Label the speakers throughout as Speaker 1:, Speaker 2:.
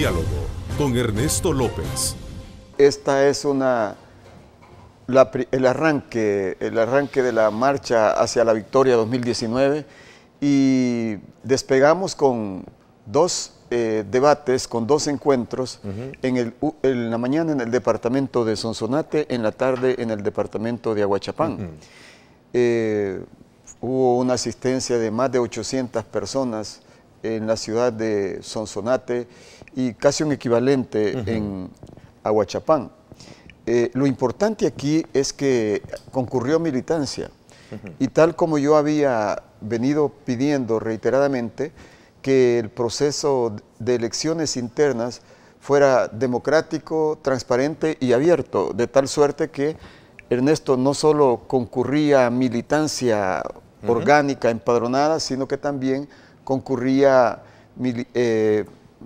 Speaker 1: Diálogo con Ernesto López.
Speaker 2: Esta es el arranque de la marcha hacia la victoria 2019 y despegamos con dos debates, con dos encuentros, en la mañana en el departamento de Sonsonate, en la tarde en el departamento de Aguachapán. Hubo una asistencia de más de 800 personas en la ciudad de Sonsonate y casi un equivalente en Aguachapán. Lo importante aquí es que concurrió militancia y tal como yo había venido pidiendo reiteradamente que el proceso de elecciones internas fuera democrático, transparente y abierto, de tal suerte que Ernesto no solo concurría militancia orgánica, empadronada, sino que también concurría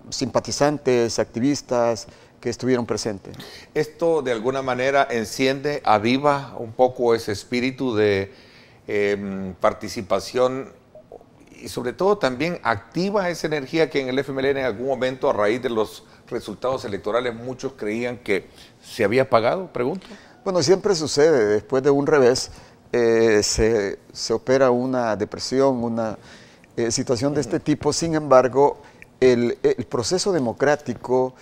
Speaker 2: simpatizantes, activistas que estuvieron presentes.
Speaker 3: Esto de alguna manera enciende, aviva un poco ese espíritu de participación y sobre todo también activa esa energía que en el FMLN en algún momento, a raíz de los resultados electorales, muchos creían que se había apagado, pregunto.
Speaker 2: Bueno, siempre sucede, después de un revés se opera una depresión, una situación de este tipo. Sin embargo, el proceso democrático,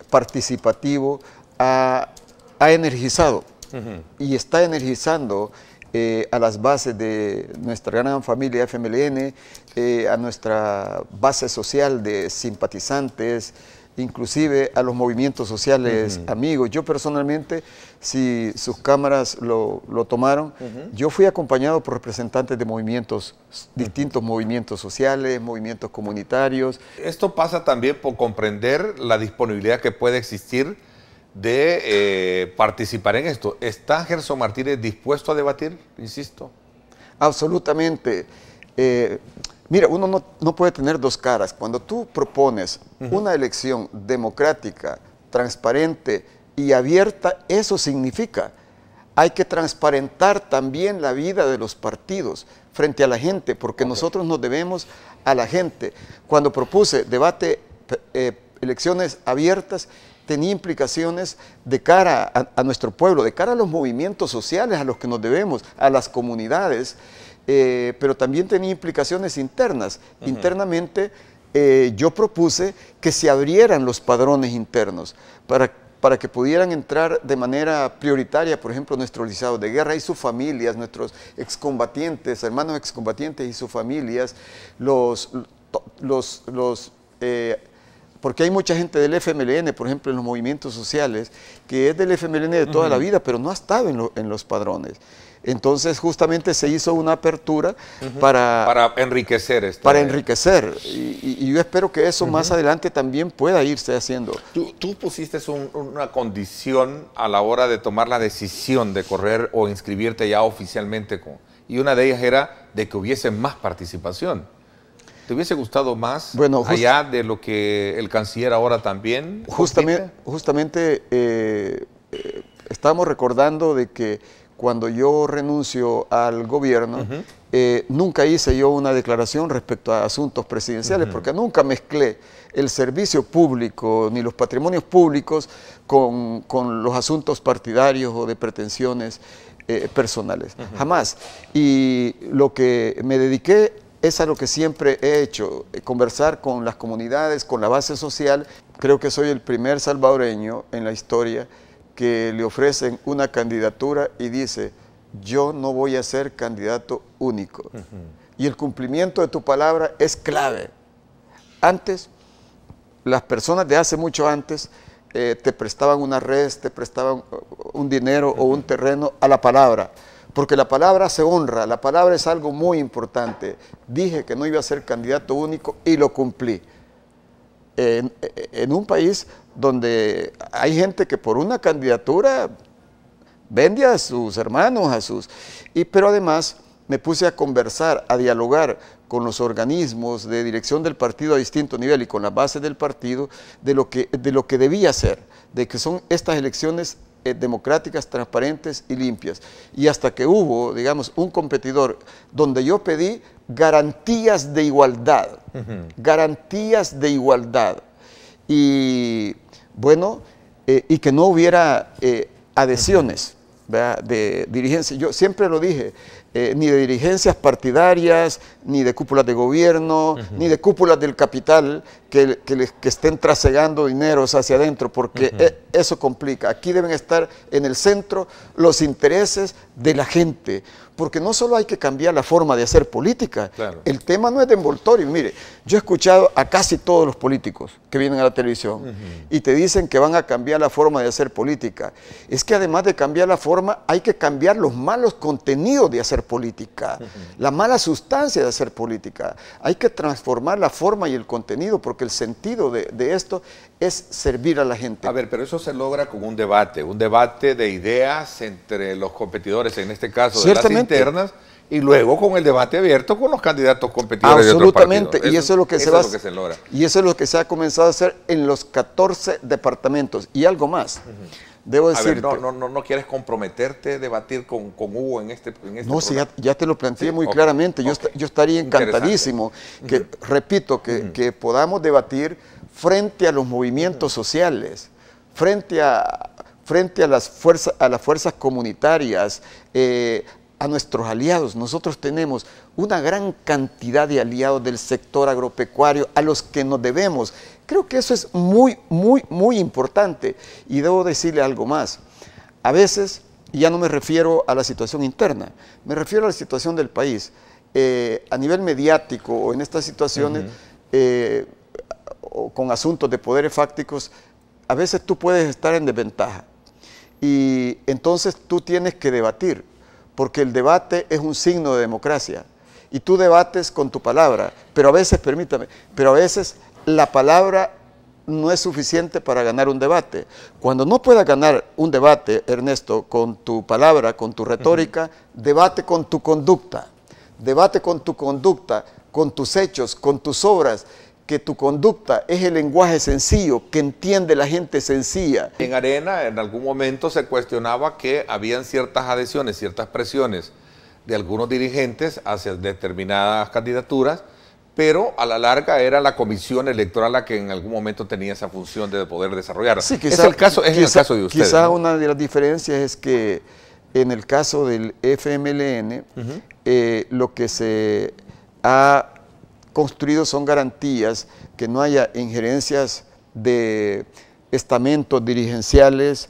Speaker 2: participativo, ha energizado y está energizando a las bases de nuestra gran familia FMLN, a nuestra base social de simpatizantes, inclusive a los movimientos sociales amigos. Yo personalmente, si sus cámaras lo tomaron, yo fui acompañado por representantes de movimientos, distintos movimientos sociales, movimientos comunitarios.
Speaker 3: Esto pasa también por comprender la disponibilidad que puede existir de participar en esto. ¿Está Gerson Martínez dispuesto a debatir, insisto?
Speaker 2: Absolutamente. Mira, uno no puede tener dos caras. Cuando tú propones una elección democrática, transparente y abierta, eso significa hay que transparentar también la vida de los partidos frente a la gente, porque nosotros nos debemos a la gente. Cuando propuse debate, elecciones abiertas, tenía implicaciones de cara a nuestro pueblo, de cara a los movimientos sociales a los que nos debemos, a las comunidades, pero también tenía implicaciones internas. Internamente yo propuse que se abrieran los padrones internos para que pudieran entrar de manera prioritaria, por ejemplo, nuestros licenciados de guerra y sus familias, nuestros excombatientes, hermanos excombatientes y sus familias, porque hay mucha gente del FMLN, por ejemplo, en los movimientos sociales, que es del FMLN de toda la vida, pero no ha estado en los padrones. Entonces, justamente se hizo una apertura para
Speaker 3: enriquecer esto.
Speaker 2: Para enriquecer. Y yo espero que eso más adelante también pueda irse haciendo.
Speaker 3: Tú pusiste una condición a la hora de tomar la decisión de correr o inscribirte ya oficialmente, y una de ellas era de que hubiese más participación. ¿Te hubiese gustado más, bueno, allá de lo que el canciller ahora también?
Speaker 2: Justamente estamos recordando de que cuando yo renuncio al gobierno, nunca hice yo una declaración respecto a asuntos presidenciales, porque nunca mezclé el servicio público ni los patrimonios públicos con los asuntos partidarios o de pretensiones personales. Jamás. Y lo que me dediqué es a lo que siempre he hecho, conversar con las comunidades, con la base social. Creo que soy el primer salvadoreño en la historia que le ofrecen una candidatura y dice, yo no voy a ser candidato único. Y el cumplimiento de tu palabra es clave. Antes, las personas de hace mucho antes te prestaban una res, te prestaban un dinero o un terreno a la palabra. Porque la palabra se honra, la palabra es algo muy importante. Dije que no iba a ser candidato único y lo cumplí. En un país donde hay gente que por una candidatura vende a sus hermanos, pero además me puse a conversar, a dialogar con los organismos de dirección del partido a distinto nivel y con la base del partido de lo que debía ser, de que son estas elecciones democráticas, transparentes y limpias. Y hasta que hubo, digamos, un competidor donde yo pedí garantías de igualdad, garantías de igualdad. y bueno, y que no hubiera adhesiones, ¿verdad?, de dirigencia. Yo siempre lo dije, ni de dirigencias partidarias, ni de cúpulas de gobierno, ni de cúpulas del capital que estén trasegando dineros hacia adentro, porque eso complica. Aquí deben estar en el centro los intereses de la gente, porque no solo hay que cambiar la forma de hacer política, claro. El tema no es de envoltorio. Mire, yo he escuchado a casi todos los políticos que vienen a la televisión y te dicen que van a cambiar la forma de hacer política. Es que además de cambiar la forma, hay que cambiar los malos contenidos de hacer política, la mala sustancia de hacer política. Hay que transformar la forma y el contenido, porque el sentido de esto es servir a la gente.
Speaker 3: A ver, pero eso se logra con un debate de ideas entre los competidores, en este caso de las internas, y luego con el debate abierto con los candidatos competidores de otros partidos.
Speaker 2: Absolutamente, y eso es lo que se logra. Y eso es lo que se ha comenzado a hacer en los 14 departamentos, y algo más. Debo decirte.
Speaker 3: A ver, no quieres comprometerte a debatir con Hugo en este
Speaker 2: no, si ya te lo planteé muy claramente. Yo estaría encantadísimo, que, repito, que podamos debatir frente a los movimientos sociales, frente a las fuerzas comunitarias, a nuestros aliados. Nosotros tenemos una gran cantidad de aliados del sector agropecuario a los que nos debemos. Creo que eso es muy, muy, muy importante. Y debo decirle algo más. A veces, y ya no me refiero a la situación interna, me refiero a la situación del país. A nivel mediático o en estas situaciones, o con asuntos de poderes fácticos, a veces tú puedes estar en desventaja. Y entonces tú tienes que debatir, porque el debate es un signo de democracia. Y tú debates con tu palabra, pero a veces, permítame, pero a veces la palabra no es suficiente para ganar un debate. Cuando no puedas ganar un debate, Ernesto, con tu palabra, con tu retórica, debate con tu conducta. Debate con tu conducta, con tus hechos, con tus obras, que tu conducta es el lenguaje sencillo, que entiende la gente sencilla.
Speaker 3: En Arena, en algún momento se cuestionaba que habían ciertas adhesiones, ciertas presiones de algunos dirigentes hacia determinadas candidaturas, pero a la larga era la comisión electoral la que en algún momento tenía esa función de poder desarrollar.
Speaker 2: Sí,
Speaker 3: es el caso de ustedes.
Speaker 2: Quizá,
Speaker 3: ¿no?
Speaker 2: Una de las diferencias es que en el caso del FMLN, lo que se ha construido son garantías, que no haya injerencias de estamentos dirigenciales,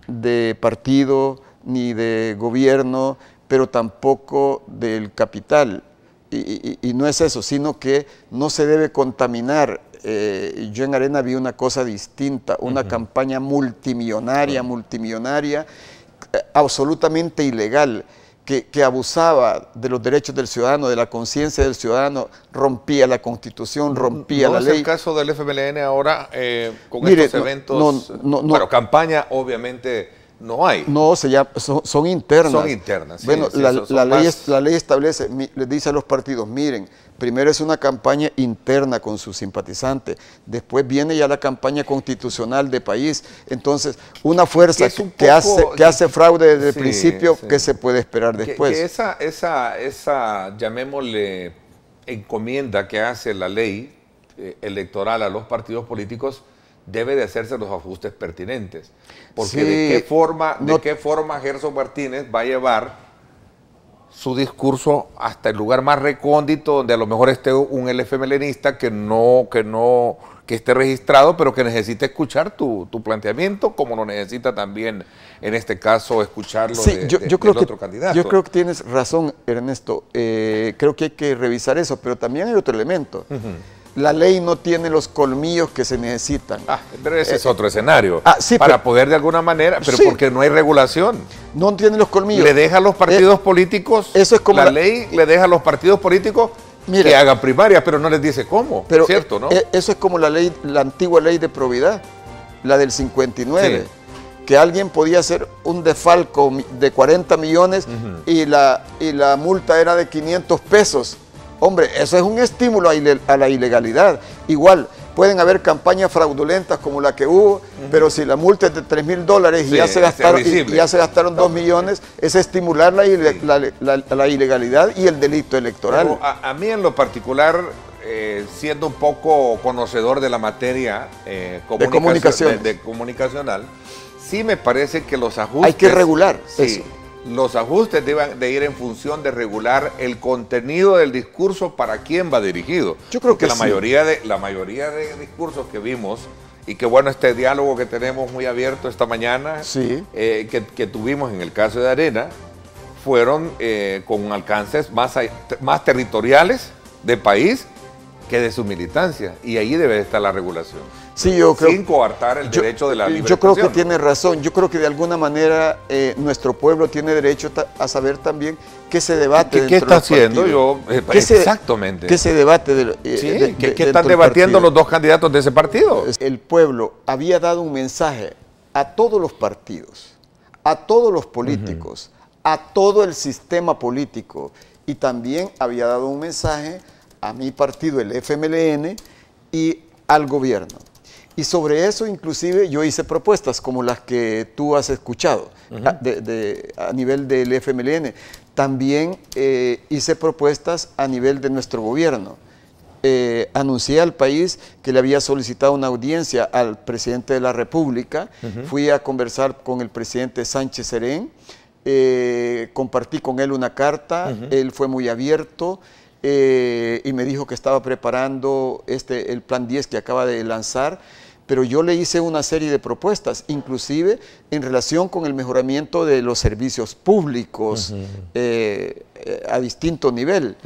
Speaker 2: de partido, ni de gobierno, pero tampoco del capital. Y no es eso, sino que no se debe contaminar. Yo en Arena vi una cosa distinta, una campaña multimillonaria, absolutamente ilegal, que abusaba de los derechos del ciudadano, de la conciencia del ciudadano, rompía la Constitución, rompía la ley.
Speaker 3: ¿No es el caso del FMLN ahora con estos eventos? Bueno, campaña obviamente no hay.
Speaker 2: No, son internas.
Speaker 3: Son internas, sí.
Speaker 2: Bueno, sí, la ley establece, les dice a los partidos, miren, primero es una campaña interna con sus simpatizantes, después viene ya la campaña constitucional de país. Entonces, una fuerza que hace fraude desde el principio, ¿qué se puede esperar después?
Speaker 3: Que esa, llamémosle, encomienda que hace la ley electoral a los partidos políticos, debe de hacerse los ajustes pertinentes. Porque ¿de qué forma Gerson Martínez va a llevar su discurso hasta el lugar más recóndito, donde a lo mejor esté un FMLNista que esté registrado, pero que necesite escuchar tu planteamiento, como lo necesita también, en este caso, escucharlo del otro candidato?
Speaker 2: Yo creo que tienes razón, Ernesto. Creo que hay que revisar eso, pero también hay otro elemento. La ley no tiene los colmillos que se necesitan.
Speaker 3: Pero ese es otro escenario.
Speaker 2: Sí,
Speaker 3: para poder de alguna manera, pero porque no hay regulación.
Speaker 2: No tiene los colmillos.
Speaker 3: Le deja a los partidos políticos,
Speaker 2: eso es como
Speaker 3: la ley le deja a los partidos políticos que hagan primarias, pero no les dice cómo, pero ¿cierto, no?
Speaker 2: Eso es como la antigua ley de probidad, la del 59. Sí. Que alguien podía hacer un desfalco de 40 millones y la multa era de 500 pesos. Hombre, eso es un estímulo a la ilegalidad. Igual, pueden haber campañas fraudulentas como la que hubo, pero si la multa es de $3.000 y ya se gastaron 2 millones, es estimular la ilegalidad y el delito electoral.
Speaker 3: Pero a mí en lo particular, siendo un poco conocedor de la materia comunicacional, sí me parece que los ajustes...
Speaker 2: Hay que regular eso.
Speaker 3: Los ajustes deben de ir en función de regular el contenido del discurso para quién va dirigido.
Speaker 2: Yo creo que
Speaker 3: la mayoría de discursos que vimos, y que bueno, este diálogo que tenemos muy abierto esta mañana, que tuvimos en el caso de Arena, fueron con alcances más territoriales del país que de su militancia, y ahí debe estar la regulación.
Speaker 2: Sí, yo creo,
Speaker 3: sin coartar el derecho de la libre
Speaker 2: Yo creo que
Speaker 3: expresión.
Speaker 2: tiene razón. Yo creo que de alguna manera nuestro pueblo tiene derecho a saber también qué se debate.
Speaker 3: ¿Qué está haciendo? Exactamente.
Speaker 2: ¿Qué se debate?
Speaker 3: ¿Qué están debatiendo los dos candidatos de ese partido?
Speaker 2: El pueblo había dado un mensaje a todos los partidos, a todos los políticos, a todo el sistema político, y también había dado un mensaje a mi partido, el FMLN, y al gobierno. Y sobre eso inclusive yo hice propuestas como las que tú has escuchado a nivel del FMLN. También hice propuestas a nivel de nuestro gobierno. Anuncié al país que le había solicitado una audiencia al presidente de la República. Fui a conversar con el presidente Sánchez Serén. Compartí con él una carta. Él fue muy abierto. Y me dijo que estaba preparando el plan 10 que acaba de lanzar, pero yo le hice una serie de propuestas, inclusive en relación con el mejoramiento de los servicios públicos a distinto nivel.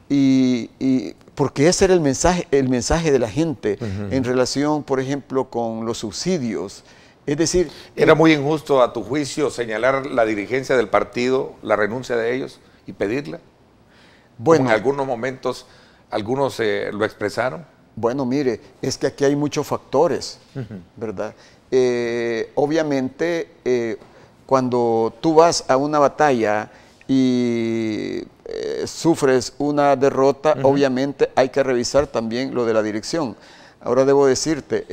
Speaker 2: Y porque ese era el mensaje de la gente en relación, por ejemplo, con los subsidios. Es decir...
Speaker 3: ¿Era muy injusto, a tu juicio, señalar la dirigencia del partido, la renuncia de ellos y pedirla? Bueno, en algunos momentos, algunos lo expresaron.
Speaker 2: Bueno, mire, es que aquí hay muchos factores, ¿verdad? Obviamente, cuando tú vas a una batalla y sufres una derrota, obviamente hay que revisar también lo de la dirección. Ahora debo decirte...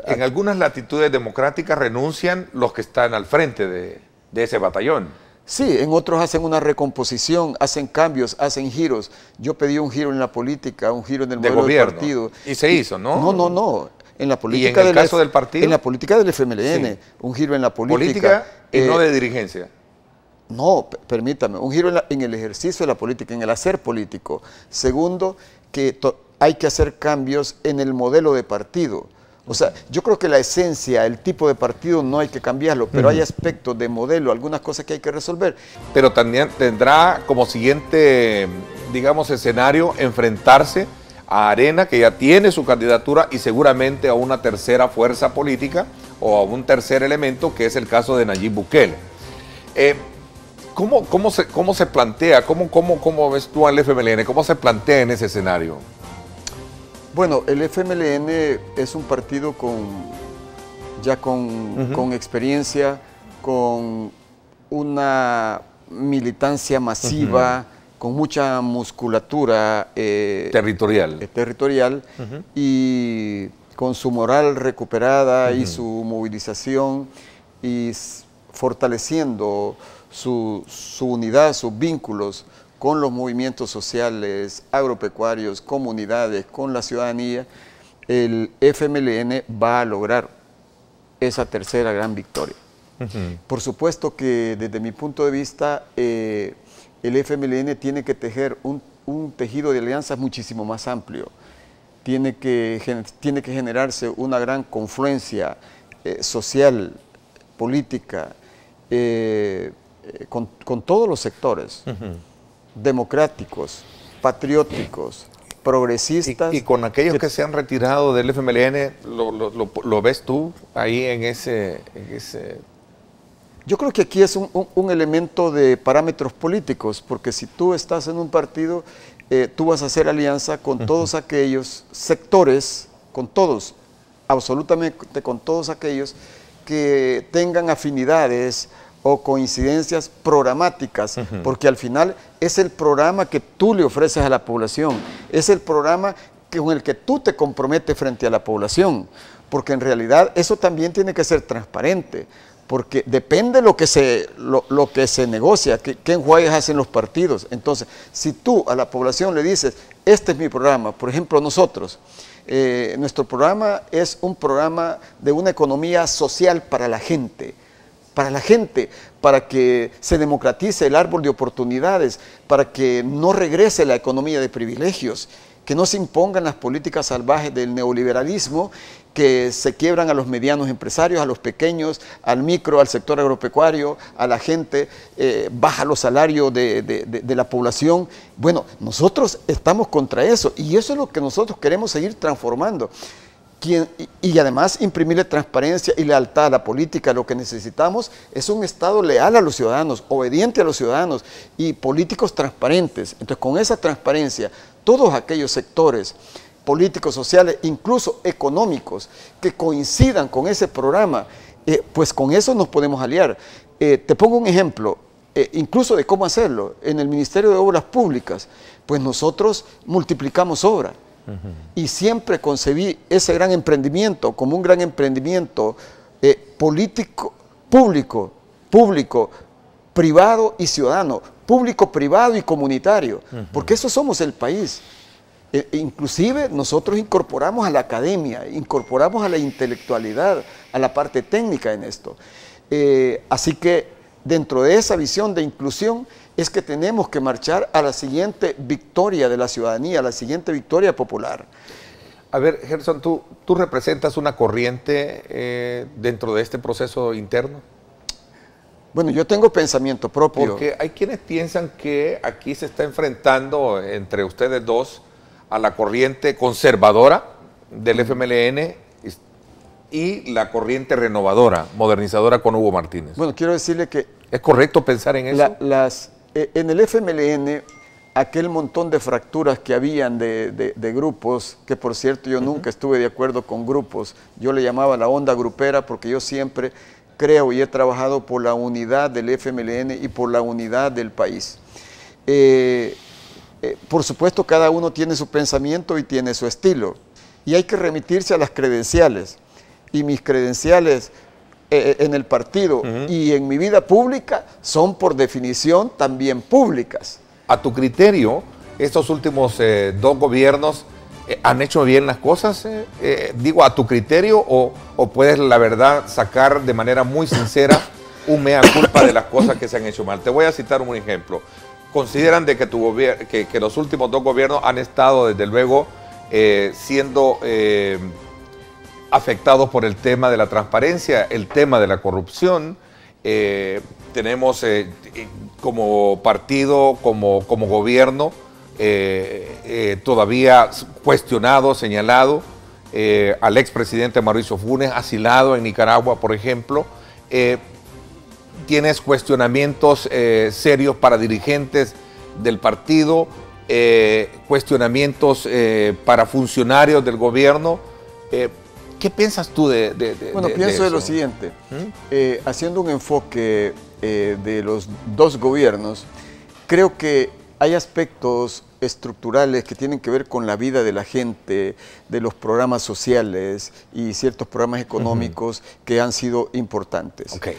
Speaker 3: en algunas latitudes democráticas renuncian los que están al frente de ese batallón.
Speaker 2: Sí, en otros hacen una recomposición, hacen cambios, hacen giros. Yo pedí un giro en la política, un giro en el modelo del partido.
Speaker 3: Y se hizo, ¿no?
Speaker 2: No. En la política
Speaker 3: ¿Y en el caso del partido?
Speaker 2: En la política del FMLN, un giro en la política.
Speaker 3: ¿Política y no de dirigencia?
Speaker 2: No, permítame, un giro en el ejercicio de la política, en el hacer político. Segundo, que hay que hacer cambios en el modelo de partido. O sea, yo creo que la esencia, el tipo de partido no hay que cambiarlo, pero hay aspectos de modelo, algunas cosas que hay que resolver.
Speaker 3: Pero también tendrá como siguiente, digamos, escenario enfrentarse a Arena, que ya tiene su candidatura, y seguramente a una tercera fuerza política o a un tercer elemento, que es el caso de Nayib Bukele. ¿Cómo se plantea? ¿Cómo ves tú al FMLN? ¿Cómo se plantea en ese escenario?
Speaker 2: Bueno, el FMLN es un partido con experiencia, con una militancia masiva, con mucha musculatura territorial y con su moral recuperada y su movilización, y fortaleciendo su unidad, sus vínculos con los movimientos sociales, agropecuarios, comunidades, con la ciudadanía. El FMLN va a lograr esa tercera gran victoria. Por supuesto que desde mi punto de vista, el FMLN tiene que tejer un tejido de alianzas muchísimo más amplio. Tiene que generarse una gran confluencia social, política, con todos los sectores. Democráticos, patrióticos, progresistas.
Speaker 3: Y con aquellos que se han retirado del FMLN, ¿lo ves tú ahí en ese...?
Speaker 2: Yo creo que aquí es un elemento de parámetros políticos, porque si tú estás en un partido, tú vas a hacer alianza con todos aquellos sectores, con todos, absolutamente con todos aquellos que tengan afinidades o coincidencias programáticas, porque al final es el programa que tú le ofreces a la población, es el programa con el que tú te comprometes frente a la población, porque en realidad eso también tiene que ser transparente, porque depende lo que se negocia, qué enjuagues hacen los partidos. Entonces, si tú a la población le dices, este es mi programa, por ejemplo nosotros, nuestro programa es un programa de una economía social para la gente, para que se democratice el árbol de oportunidades, para que no regrese la economía de privilegios, que no se impongan las políticas salvajes del neoliberalismo que se quiebran a los medianos empresarios, a los pequeños, al micro, al sector agropecuario, a la gente, baja los salarios de la población. Bueno, nosotros estamos contra eso y eso es lo que nosotros queremos seguir transformando. Y además imprimirle transparencia y lealtad a la política. Lo que necesitamos es un Estado leal a los ciudadanos, obediente a los ciudadanos y políticos transparentes. Entonces, con esa transparencia, todos aquellos sectores políticos, sociales, incluso económicos, que coincidan con ese programa, pues con eso nos podemos aliar. Te pongo un ejemplo, incluso de cómo hacerlo. En el Ministerio de Obras Públicas, pues nosotros multiplicamos obra. Y siempre concebí ese gran emprendimiento como un gran emprendimiento político, público, privado y ciudadano, público, privado y comunitario, porque eso somos el país. Inclusive nosotros incorporamos a la academia, incorporamos a la intelectualidad, a la parte técnica en esto. Así que dentro de esa visión de inclusión es que tenemos que marchar a la siguiente victoria de la ciudadanía, a la siguiente victoria popular.
Speaker 3: A ver, Gerson, ¿tú representas una corriente dentro de este proceso interno?
Speaker 2: Bueno, yo tengo pensamiento propio.
Speaker 3: Porque hay quienes piensan que aquí se está enfrentando entre ustedes dos a la corriente conservadora del FMLN y la corriente renovadora, modernizadora con Hugo Martínez.
Speaker 2: Bueno, quiero decirle que...
Speaker 3: ¿Es correcto pensar en eso?
Speaker 2: En el FMLN, aquel montón de fracturas que habían de grupos, que por cierto yo nunca estuve de acuerdo con grupos, yo le llamaba la onda grupera porque yo siempre creo y he trabajado por la unidad del FMLN y por la unidad del país. Por supuesto, cada uno tiene su pensamiento y tiene su estilo, y hay que remitirse a las credenciales, y mis credenciales en el partido y en mi vida pública son por definición también públicas.
Speaker 3: A tu criterio, estos últimos dos gobiernos han hecho bien las cosas, digo a tu criterio, o puedes la verdad sacar de manera muy sincera un mea culpa de las cosas que se han hecho mal. Te voy a citar un ejemplo. Consideran de que, que los últimos dos gobiernos han estado desde luego siendo afectados por el tema de la transparencia, el tema de la corrupción. Tenemos como partido, como gobierno, todavía cuestionado, señalado, al expresidente Mauricio Funes, asilado en Nicaragua, por ejemplo. Tienes cuestionamientos serios para dirigentes del partido, cuestionamientos para funcionarios del gobierno. ¿Qué piensas tú
Speaker 2: Bueno, pienso de lo siguiente, haciendo un enfoque de los dos gobiernos, creo que hay aspectos estructurales que tienen que ver con la vida de la gente, de los programas sociales y ciertos programas económicos que han sido importantes.
Speaker 3: Okay.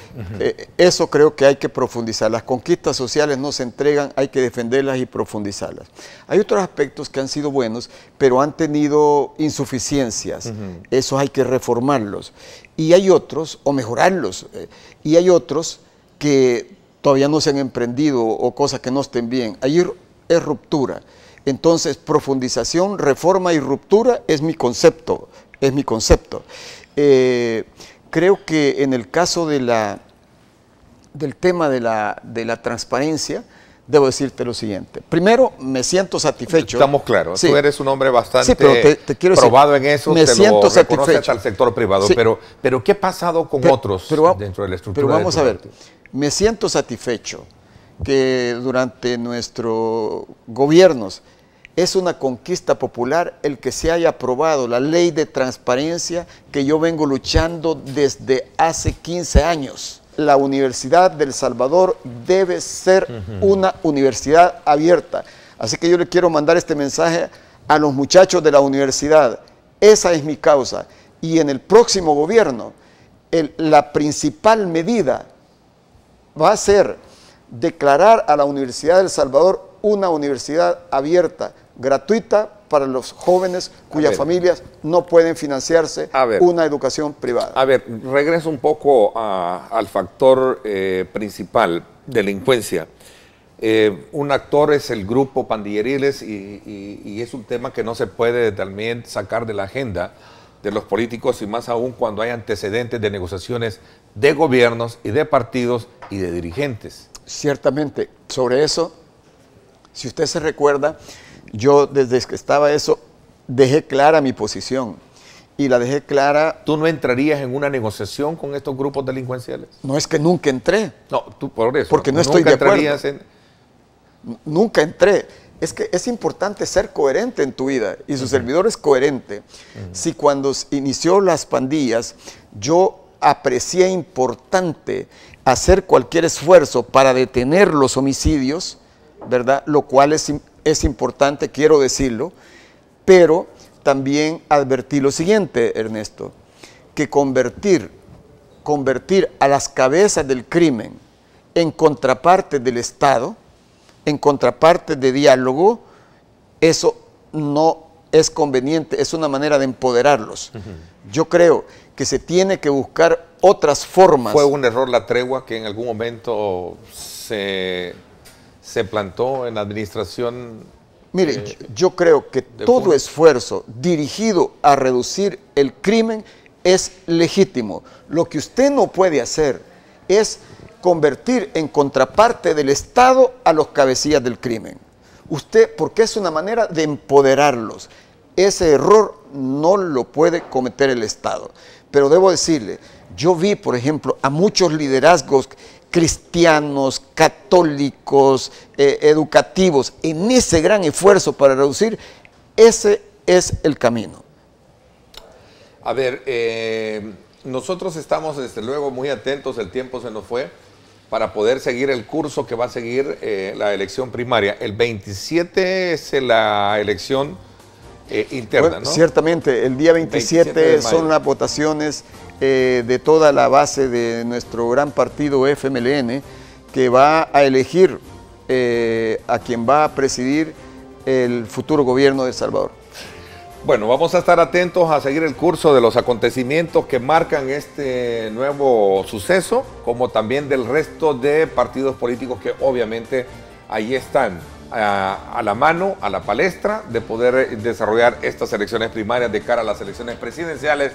Speaker 2: Eso creo que hay que profundizar. Las conquistas sociales no se entregan, hay que defenderlas y profundizarlas. Hay otros aspectos que han sido buenos, pero han tenido insuficiencias. Esos hay que reformarlos. Y hay otros, o mejorarlos, y hay otros que todavía no se han emprendido o cosas que no estén bien. Ahí es ruptura. Entonces, profundización, reforma y ruptura es mi concepto. Creo que en el caso del tema de la transparencia, debo decirte lo siguiente. Primero, me siento satisfecho.
Speaker 3: Estamos claros.
Speaker 2: Sí.
Speaker 3: Tú eres un hombre bastante
Speaker 2: te quiero
Speaker 3: probado
Speaker 2: decir,
Speaker 3: en eso.
Speaker 2: me siento satisfecho
Speaker 3: hasta el sector privado.
Speaker 2: Sí.
Speaker 3: Pero ¿qué ha pasado con otros dentro de la estructura?
Speaker 2: Pero vamos a ver. Me siento satisfecho que durante nuestros gobiernos es una conquista popular el que se haya aprobado la ley de transparencia que yo vengo luchando desde hace 15 años. La Universidad del Salvador debe ser una universidad abierta. Así que yo le quiero mandar este mensaje a los muchachos de la universidad. Esa es mi causa. Y en el próximo gobierno la principal medida va a ser declarar a la Universidad del Salvador una universidad abierta, gratuita para los jóvenes cuyas familias no pueden financiarse una educación privada.
Speaker 3: A ver, regreso un poco al factor principal, delincuencia. Un actor es el grupo pandilleriles y es un tema que no se puede también sacar de la agenda de los políticos y más aún cuando hay antecedentes de negociaciones de gobiernos y de partidos y de dirigentes.
Speaker 2: Ciertamente, sobre eso, si usted se recuerda, yo desde que estaba eso dejé clara mi posición y la dejé clara.
Speaker 3: ¿Tú no entrarías en una negociación con estos grupos delincuenciales?
Speaker 2: No es que nunca entré.
Speaker 3: No, tú por eso.
Speaker 2: Porque no estoy de acuerdo. Nunca entré. Es que es importante ser coherente en tu vida y su servidor es coherente. Si cuando inició las pandillas yo aprecié importante hacer cualquier esfuerzo para detener los homicidios, ¿verdad? Lo cual es importante, quiero decirlo, pero también advertí lo siguiente, Ernesto, que convertir a las cabezas del crimen en contraparte del Estado, en contraparte de diálogo, eso no es conveniente, es una manera de empoderarlos. Yo creo que se tiene que buscar otras formas.
Speaker 3: ¿Fue un error la tregua que en algún momento se plantó en la administración?
Speaker 2: Mire, yo creo que todo esfuerzo dirigido a reducir el crimen es legítimo. Lo que usted no puede hacer es convertir en contraparte del Estado a los cabecillas del crimen. Usted, porque es una manera de empoderarlos. Ese error no lo puede cometer el Estado. Pero debo decirle, yo vi, por ejemplo, a muchos liderazgos cristianos, católicos, educativos, en ese gran esfuerzo para reducir, ese es el camino.
Speaker 3: A ver, nosotros estamos desde luego muy atentos, el tiempo se nos fue, para poder seguir el curso que va a seguir la elección primaria. El 27 es la elección interna,
Speaker 2: bueno,
Speaker 3: ¿no?
Speaker 2: Ciertamente, el día 27 son las votaciones de toda la base de nuestro gran partido FMLN, que va a elegir a quien va a presidir el futuro gobierno de El Salvador.
Speaker 3: Bueno, vamos a estar atentos a seguir el curso de los acontecimientos que marcan este nuevo suceso, como también del resto de partidos políticos que obviamente ahí están a la mano, a la palestra de poder desarrollar estas elecciones primarias de cara a las elecciones presidenciales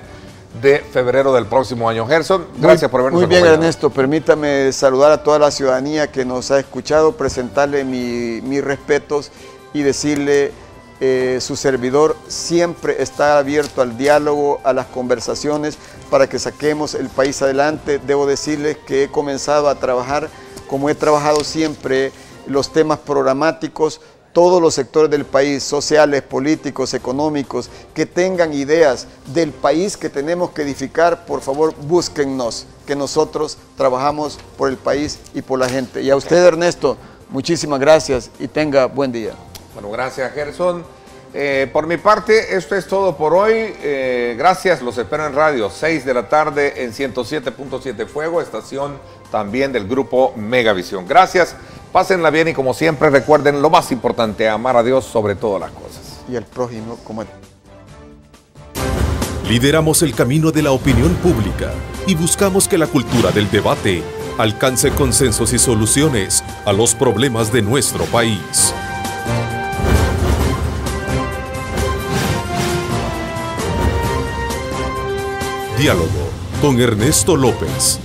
Speaker 3: de febrero del próximo año. Gerson, gracias por habernos
Speaker 2: acompañado. Muy bien, Ernesto, permítame saludar a toda la ciudadanía que nos ha escuchado, presentarle mis respetos y decirle su servidor siempre está abierto al diálogo, a las conversaciones para que saquemos el país adelante. Debo decirles que he comenzado a trabajar, como he trabajado siempre, los temas programáticos, todos los sectores del país, sociales, políticos, económicos, que tengan ideas del país que tenemos que edificar, por favor búsquennos, que nosotros trabajamos por el país y por la gente. Y a usted, Ernesto, muchísimas gracias y tenga buen día.
Speaker 3: Bueno, gracias, Gerson. Por mi parte, esto es todo por hoy. Gracias, los espero en radio, 6 de la tarde en 107.7 Fuego, estación también del grupo Megavisión. Gracias, pásenla bien y como siempre recuerden lo más importante, amar a Dios sobre todas las cosas.
Speaker 2: Y al prójimo como...
Speaker 1: Lideramos el camino de la opinión pública y buscamos que la cultura del debate alcance consensos y soluciones a los problemas de nuestro país. Diálogo con Ernesto López.